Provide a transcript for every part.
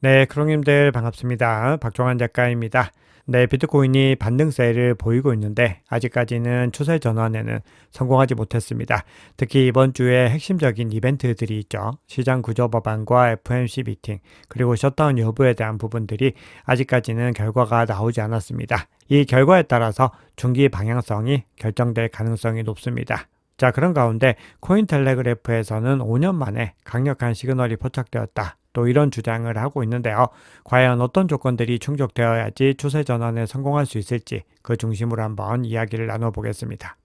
네, 크롱님들 반갑습니다. 박종환 작가입니다. 네, 비트코인이 반등세를 보이고 있는데 아직까지는 추세 전환에는 성공하지 못했습니다. 특히 이번 주에 핵심적인 이벤트들이 있죠. 시장 구조 법안과 FOMC 미팅, 그리고 셧다운 여부에 대한 부분들이 아직까지는 결과가 나오지 않았습니다. 이 결과에 따라서 중기 방향성이 결정될 가능성이 높습니다. 자, 그런 가운데 코인텔레그래프에서는 5년 만에 강력한 시그널이 포착되었다. 또 이런 주장을 하고 있는데요. 과연 어떤 조건들이 충족되어야지 추세 전환에 성공할 수 있을지 그 중심으로 한번 이야기를 나눠보겠습니다.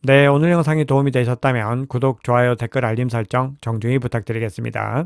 네, 오늘 영상이 도움이 되셨다면 구독, 좋아요, 댓글, 알림 설정 정중히 부탁드리겠습니다.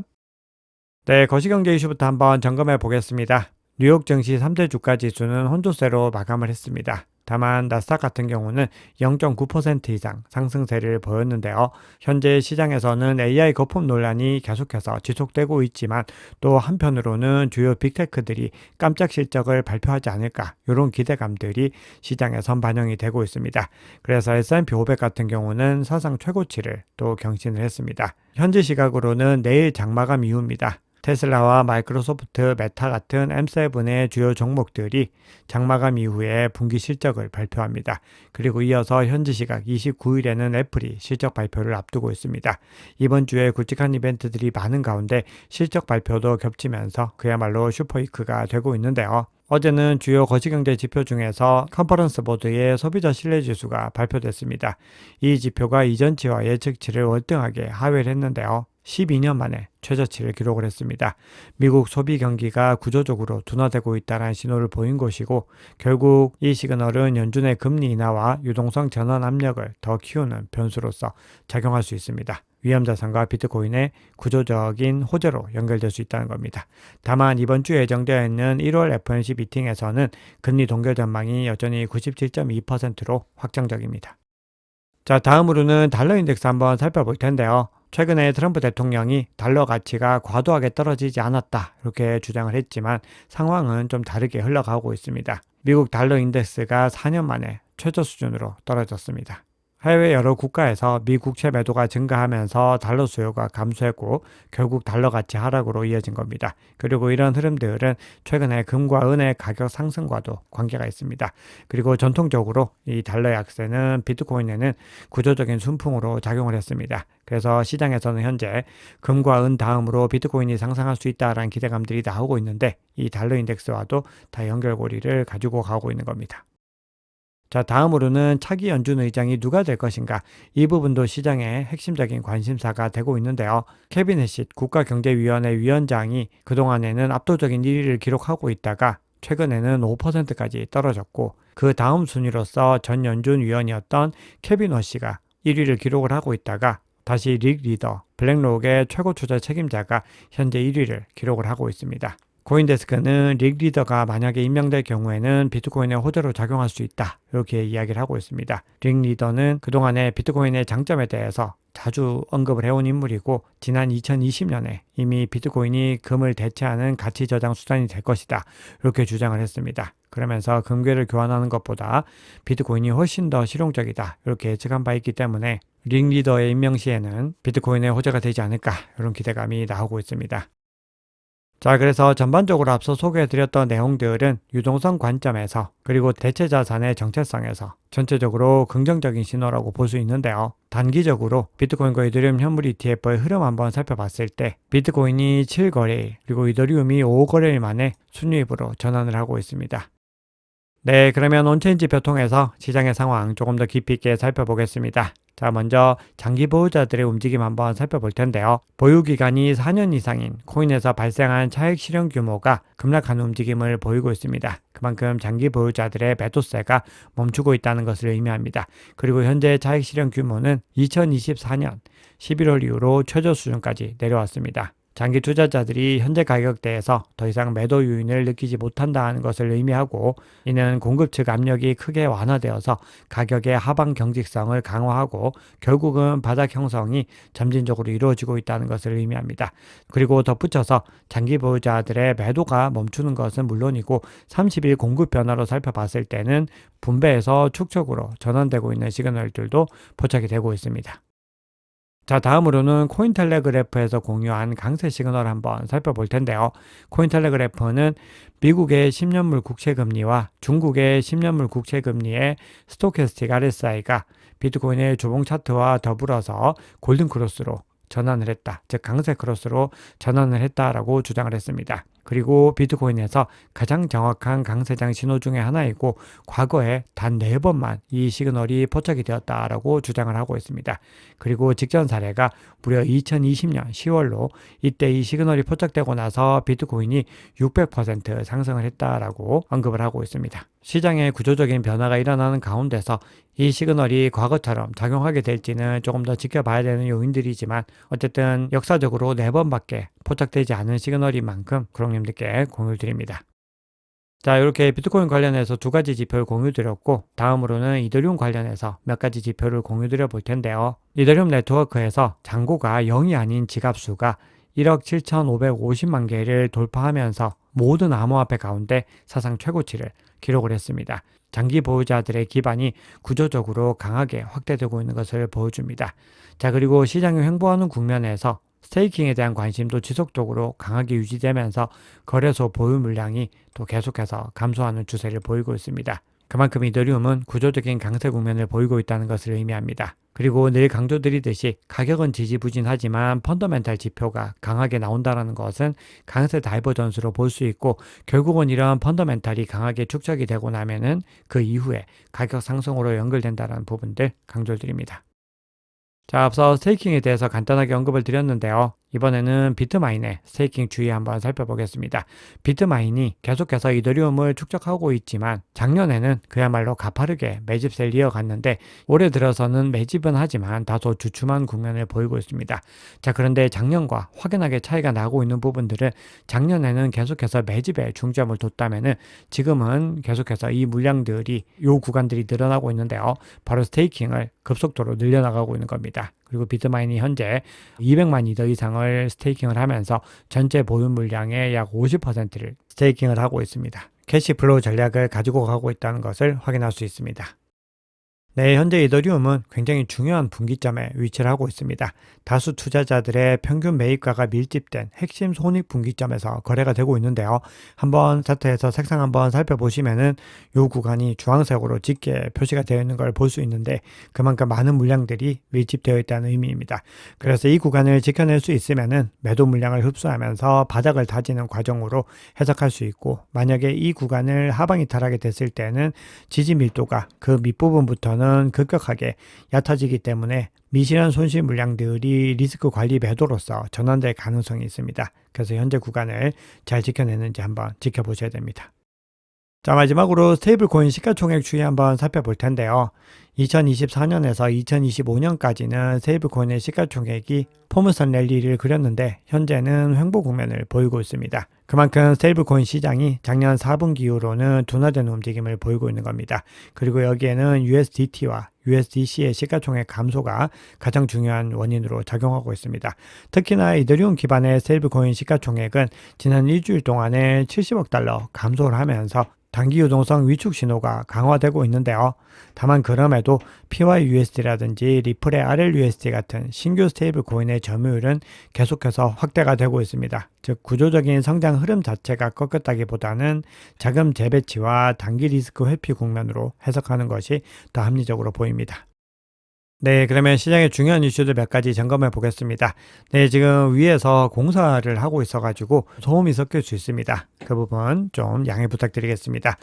네, 거시경제 이슈부터 한번 점검해 보겠습니다. 뉴욕 증시 3대 주가 지수는 혼조세로 마감을 했습니다. 다만 나스닥 같은 경우는 0.9% 이상 상승세를 보였는데요. 현재 시장에서는 AI 거품 논란이 계속해서 지속되고 있지만 또 한편으로는 주요 빅테크들이 깜짝 실적을 발표하지 않을까 이런 기대감들이 시장에 선반영이 되고 있습니다. 그래서 S&P 500 같은 경우는 사상 최고치를 또 경신을 했습니다. 현지 시각으로는 내일 장마감 이후입니다. 테슬라와 마이크로소프트, 메타 같은 M7의 주요 종목들이 장마감 이후에 분기 실적을 발표합니다. 그리고 이어서 현지 시각 29일에는 애플이 실적 발표를 앞두고 있습니다. 이번 주에 굵직한 이벤트들이 많은 가운데 실적 발표도 겹치면서 그야말로 슈퍼위크가 되고 있는데요. 어제는 주요 거시경제 지표 중에서 컨퍼런스 보드의 소비자 신뢰지수가 발표됐습니다. 이 지표가 이전치와 예측치를 월등하게 하회를 했는데요. 12년 만에 최저치를 기록을 했습니다. 미국 소비 경기가 구조적으로 둔화되고 있다는 신호를 보인 것이고 결국 이 시그널은 연준의 금리 인하와 유동성 전환 압력을 더 키우는 변수로서 작용할 수 있습니다. 위험자산과 비트코인의 구조적인 호재로 연결될 수 있다는 겁니다. 다만 이번 주 예정되어 있는 1월 FOMC 미팅에서는 금리 동결 전망이 여전히 97.2%로 확정적입니다. 자, 다음으로는 달러 인덱스 한번 살펴볼 텐데요. 최근에 트럼프 대통령이 달러 가치가 과도하게 떨어지지 않았다 이렇게 주장을 했지만 상황은 좀 다르게 흘러가고 있습니다. 미국 달러 인덱스가 4년 만에 최저 수준으로 떨어졌습니다. 해외 여러 국가에서 미 국채 매도가 증가하면서 달러 수요가 감소했고 결국 달러 가치 하락으로 이어진 겁니다. 그리고 이런 흐름들은 최근에 금과 은의 가격 상승과도 관계가 있습니다. 그리고 전통적으로 이 달러 약세는 비트코인에는 구조적인 순풍으로 작용을 했습니다. 그래서 시장에서는 현재 금과 은 다음으로 비트코인이 상승할 수 있다라는 기대감들이 나오고 있는데 이 달러 인덱스와도 다 연결고리를 가지고 가고 있는 겁니다. 자, 다음으로는 차기 연준 의장이 누가 될 것인가? 이 부분도 시장의 핵심적인 관심사가 되고 있는데요. 케빈 해싯 국가경제위원회 위원장이 그동안에는 압도적인 1위를 기록하고 있다가 최근에는 5%까지 떨어졌고 그 다음 순위로서 전 연준 위원이었던 케빈 워시가 1위를 기록을 하고 있다가 다시 릭 리더, 블랙록의 최고 투자 책임자가 현재 1위를 기록을 하고 있습니다. 코인데스크는 릭 리더가 만약에 임명될 경우에는 비트코인의 호재로 작용할 수 있다 이렇게 이야기를 하고 있습니다. 릭 리더는 그동안의 비트코인의 장점에 대해서 자주 언급을 해온 인물이고 지난 2020년에 이미 비트코인이 금을 대체하는 가치 저장 수단이 될 것이다 이렇게 주장을 했습니다. 그러면서 금괴를 교환하는 것보다 비트코인이 훨씬 더 실용적이다 이렇게 예측한 바 있기 때문에 릭 리더의 임명 시에는 비트코인의 호재가 되지 않을까 이런 기대감이 나오고 있습니다. 자, 그래서 전반적으로 앞서 소개해드렸던 내용들은 유동성 관점에서 그리고 대체자산의 정체성에서 전체적으로 긍정적인 신호라고 볼 수 있는데요. 단기적으로 비트코인과 이더리움 현물 ETF의 흐름 한번 살펴봤을 때 비트코인이 7거래일 그리고 이더리움이 5거래일 만에 순유입으로 전환을 하고 있습니다. 네, 그러면 온체인 지표 통해서 시장의 상황 조금 더 깊이 있게 살펴보겠습니다. 자, 먼저 장기 보유자들의 움직임 한번 살펴볼 텐데요. 보유 기간이 4년 이상인 코인에서 발생한 차익 실현 규모가 급락하는 움직임을 보이고 있습니다. 그만큼 장기 보유자들의 매도세가 멈추고 있다는 것을 의미합니다. 그리고 현재 차익 실현 규모는 2024년 11월 이후로 최저 수준까지 내려왔습니다. 장기 투자자들이 현재 가격대에서 더 이상 매도 요인을 느끼지 못한다는 것을 의미하고 이는 공급 측 압력이 크게 완화되어서 가격의 하방 경직성을 강화하고 결국은 바닥 형성이 점진적으로 이루어지고 있다는 것을 의미합니다. 그리고 덧붙여서 장기 보유자들의 매도가 멈추는 것은 물론이고 30일 공급 변화로 살펴봤을 때는 분배에서 축적으로 전환되고 있는 시그널들도 포착이 되고 있습니다. 자, 다음으로는 코인텔레그래프에서 공유한 강세 시그널 한번 살펴볼 텐데요. 코인텔레그래프는 미국의 10년물 국채금리와 중국의 10년물 국채금리의 스토캐스틱 RSI가 비트코인의 조봉 차트와 더불어서 골든크로스로 전환을 했다. 즉 강세 크로스로 전환을 했다라고 주장을 했습니다. 그리고 비트코인에서 가장 정확한 강세장 신호 중에 하나이고 과거에 단 4번만 이 시그널이 포착이 되었다라고 주장을 하고 있습니다. 그리고 직전 사례가 무려 2020년 10월로 이때 이 시그널이 포착되고 나서 비트코인이 600% 상승을 했다라고 언급을 하고 있습니다. 시장의 구조적인 변화가 일어나는 가운데서 이 시그널이 과거처럼 작용하게 될지는 조금 더 지켜봐야 되는 요인들이지만 어쨌든 역사적으로 4번밖에 포착되지 않은 시그널인 만큼 구독님들께 공유를 드립니다. 자, 이렇게 비트코인 관련해서 2가지 지표를 공유 드렸고 다음으로는 이더리움 관련해서 몇 가지 지표를 공유 드려 볼 텐데요. 이더리움 네트워크에서 잔고가 0이 아닌 지갑수가 1억 7,550만 개를 돌파하면서 모든 암호화폐 가운데 사상 최고치를 기록을 했습니다. 장기 보유자들의 기반이 구조적으로 강하게 확대되고 있는 것을 보여줍니다. 자, 그리고 시장이 횡보하는 국면에서 스테이킹에 대한 관심도 지속적으로 강하게 유지되면서 거래소 보유 물량이 또 계속해서 감소하는 추세를 보이고 있습니다. 그만큼 이더리움은 구조적인 강세 국면을 보이고 있다는 것을 의미합니다. 그리고 늘 강조드리듯이 가격은 지지부진하지만 펀더멘탈 지표가 강하게 나온다는 것은 강세 다이버전스로 볼 수 있고 결국은 이러한 펀더멘탈이 강하게 축적이 되고 나면은 그 이후에 가격 상승으로 연결된다는 부분들 강조드립니다. 자, 앞서 스테이킹에 대해서 간단하게 언급을 드렸는데요. 이번에는 비트마인의 스테이킹 주의 한번 살펴보겠습니다. 비트마인이 계속해서 이더리움을 축적하고 있지만 작년에는 그야말로 가파르게 매집세를 이어갔는데 올해 들어서는 매집은 하지만 다소 주춤한 국면을 보이고 있습니다. 자, 그런데 작년과 확연하게 차이가 나고 있는 부분들은 작년에는 계속해서 매집에 중점을 뒀다면은 지금은 계속해서 이 물량들이 요 구간들이 늘어나고 있는데요. 바로 스테이킹을 급속도로 늘려나가고 있는 겁니다. 그리고 비트마인이 현재 200만 이더 이상을 스테이킹을 하면서 전체 보유 물량의 약 50%를 스테이킹을 하고 있습니다. 캐시플로우 전략을 가지고 가고 있다는 것을 확인할 수 있습니다. 네, 현재 이더리움은 굉장히 중요한 분기점에 위치를 하고 있습니다. 다수 투자자들의 평균 매입가가 밀집된 핵심 손익 분기점에서 거래가 되고 있는데요. 한번 차트에서 색상 한번 살펴보시면은 이 구간이 주황색으로 짙게 표시가 되어 있는 걸 볼 수 있는데 그만큼 많은 물량들이 밀집되어 있다는 의미입니다. 그래서 이 구간을 지켜낼 수 있으면은 매도 물량을 흡수하면서 바닥을 다지는 과정으로 해석할 수 있고 만약에 이 구간을 하방 이탈하게 됐을 때는 지지 밀도가 그 밑부분부터는 급격하게 얕아지기 때문에 미실현 손실 물량들이 리스크 관리 매도로서 전환될 가능성이 있습니다. 그래서 현재 구간을 잘 지켜내는지 한번 지켜보셔야 됩니다. 자, 마지막으로 스테이블 코인 시가총액 추이 한번 살펴볼 텐데요. 2024년에서 2025년까지는 스테이블 코인의 시가총액이 포물선 랠리를 그렸는데 현재는 횡보 국면을 보이고 있습니다. 그만큼 스테이블 코인 시장이 작년 4분기 이후로는 둔화되는 움직임을 보이고 있는 겁니다. 그리고 여기에는 USDT와 USDC의 시가총액 감소가 가장 중요한 원인으로 작용하고 있습니다. 특히나 이더리움 기반의 스테이블 코인 시가총액은 지난 일주일 동안에 70억 달러 감소를 하면서 단기 유동성 위축 신호가 강화되고 있는데요. 다만 그럼에도 PYUSD라든지 리플의 RLUSD 같은 신규 스테이블 코인의 점유율은 계속해서 확대가 되고 있습니다. 즉 구조적인 성장 흐름 자체가 꺾였다기보다는 자금 재배치와 단기 리스크 회피 국면으로 해석하는 것이 더 합리적으로 보입니다. 네, 그러면 시장의 중요한 이슈들 몇 가지 점검해 보겠습니다. 네, 지금 위에서 공사를 하고 있어가지고 소음이 섞일 수 있습니다. 그 부분 좀 양해 부탁드리겠습니다.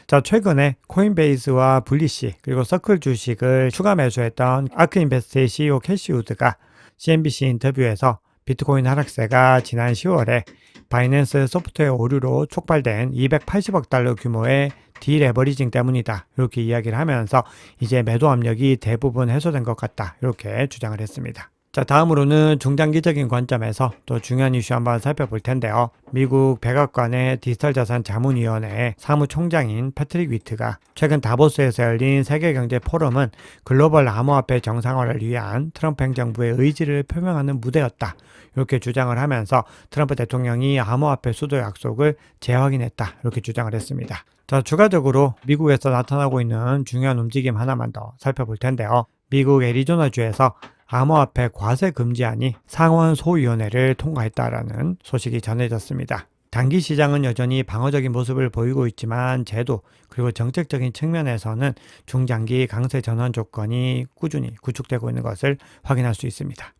자, 최근에 코인베이스와 블리시 그리고 서클 주식을 추가 매수했던 아크인베스트의 CEO 캐시 우드가 CNBC 인터뷰에서 비트코인 하락세가 지난 10월에 바이낸스 소프트웨어 오류로 촉발된 280억 달러 규모의 디레버리징 때문이다. 이렇게 이야기를 하면서 이제 매도 압력이 대부분 해소된 것 같다. 이렇게 주장을 했습니다. 자, 다음으로는 중장기적인 관점에서 또 중요한 이슈 한번 살펴볼 텐데요. 미국 백악관의 디지털 자산 자문위원회 사무총장인 패트릭 위트가 최근 다보스에서 열린 세계경제 포럼은 글로벌 암호화폐 정상화를 위한 트럼프 행정부의 의지를 표명하는 무대였다. 이렇게 주장을 하면서 트럼프 대통령이 암호화폐 수도 약속을 재확인했다. 이렇게 주장을 했습니다. 자, 추가적으로 미국에서 나타나고 있는 중요한 움직임 하나만 더 살펴볼 텐데요. 미국 애리조나주에서 암호화폐 과세 금지안이 상원 소위원회를 통과했다라는 소식이 전해졌습니다. 단기 시장은 여전히 방어적인 모습을 보이고 있지만 제도 그리고 정책적인 측면에서는 중장기 강세 전환 조건이 꾸준히 구축되고 있는 것을 확인할 수 있습니다.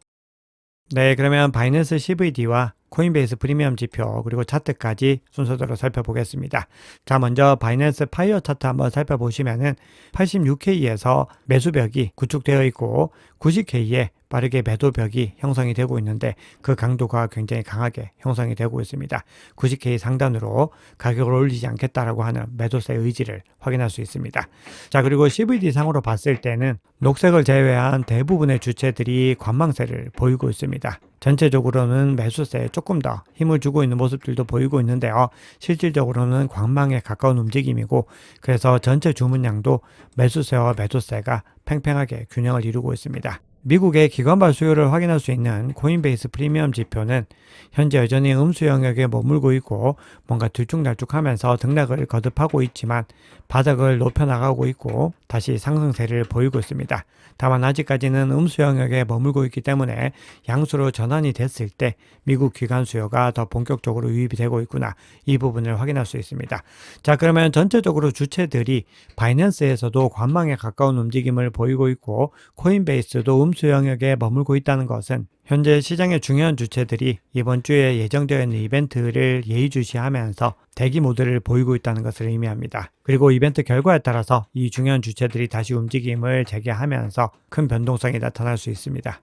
네, 그러면 바이낸스 CVD와 코인베이스 프리미엄 지표 그리고 차트까지 순서대로 살펴보겠습니다. 자, 먼저 바이낸스 파이어 차트 한번 살펴보시면은 86K에서 매수벽이 구축되어 있고 90K에 빠르게 매도벽이 형성이 되고 있는데 그 강도가 굉장히 강하게 형성이 되고 있습니다. 90K 상단으로 가격을 올리지 않겠다라고 하는 매도세 의지를 확인할 수 있습니다. 자, 그리고 CVD 상으로 봤을 때는 녹색을 제외한 대부분의 주체들이 관망세를 보이고 있습니다. 전체적으로는 매수세에 조금 더 힘을 주고 있는 모습들도 보이고 있는데요. 실질적으로는 관망에 가까운 움직임이고 그래서 전체 주문량도 매수세와 매도세가 팽팽하게 균형을 이루고 있습니다. 미국의 기관발 수요를 확인할 수 있는 코인베이스 프리미엄 지표는 현재 여전히 음수 영역에 머물고 있고 뭔가 들쭉날쭉하면서 등락을 거듭하고 있지만 바닥을 높여나가고 있고 다시 상승세를 보이고 있습니다. 다만 아직까지는 음수 영역에 머물고 있기 때문에 양수로 전환이 됐을 때 미국 기관 수요가 더 본격적으로 유입이 되고 있구나, 이 부분을 확인할 수 있습니다. 자, 그러면 전체적으로 주체들이 바이낸스에서도 관망에 가까운 움직임을 보이고 있고 코인베이스도 음수 영역에 머물고 있다는 것은 현재 시장의 중요한 주체들이 이번 주에 예정되어 있는 이벤트를 예의주시하면서 대기 모드를 보이고 있다는 것을 의미합니다. 그리고 이벤트 결과에 따라서 이 중요한 주체들이 다시 움직임을 재개하면서 큰 변동성이 나타날 수 있습니다.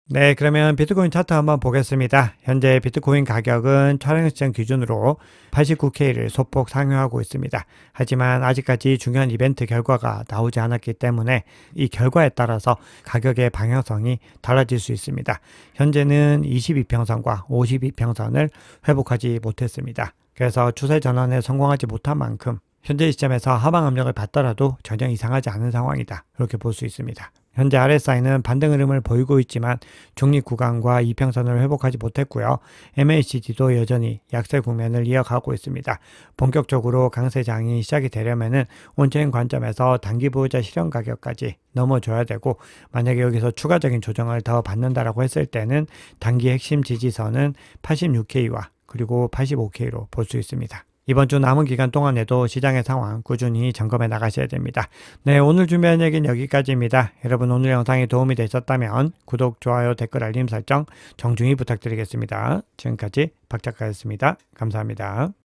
네, 그러면 비트코인 차트 한번 보겠습니다. 현재 비트코인 가격은 촬영 시점 기준으로 89K를 소폭 상회하고 있습니다. 하지만 아직까지 중요한 이벤트 결과가 나오지 않았기 때문에 이 결과에 따라서 가격의 방향성이 달라질 수 있습니다. 현재는 22평선과 52평선을 회복하지 못했습니다. 그래서 추세 전환에 성공하지 못한 만큼 현재 시점에서 하방 압력을 받더라도 전혀 이상하지 않은 상황이다, 이렇게 볼 수 있습니다. 현재 RSI는 반등 흐름을 보이고 있지만 중립 구간과 이평선을 회복하지 못했고요. MACD도 여전히 약세 국면을 이어가고 있습니다. 본격적으로 강세장이 시작이 되려면은 온체인 관점에서 단기 보유자 실현 가격까지 넘어줘야 되고, 만약에 여기서 추가적인 조정을 더 받는다라고 했을 때는 단기 핵심 지지선은 86K와 그리고 85K로 볼 수 있습니다. 이번 주 남은 기간 동안에도 시장의 상황 꾸준히 점검해 나가셔야 됩니다. 네, 오늘 준비한 얘기는 여기까지입니다. 여러분 오늘 영상이 도움이 되셨다면 구독, 좋아요, 댓글, 알림 설정 정중히 부탁드리겠습니다. 지금까지 박 작가였습니다. 감사합니다.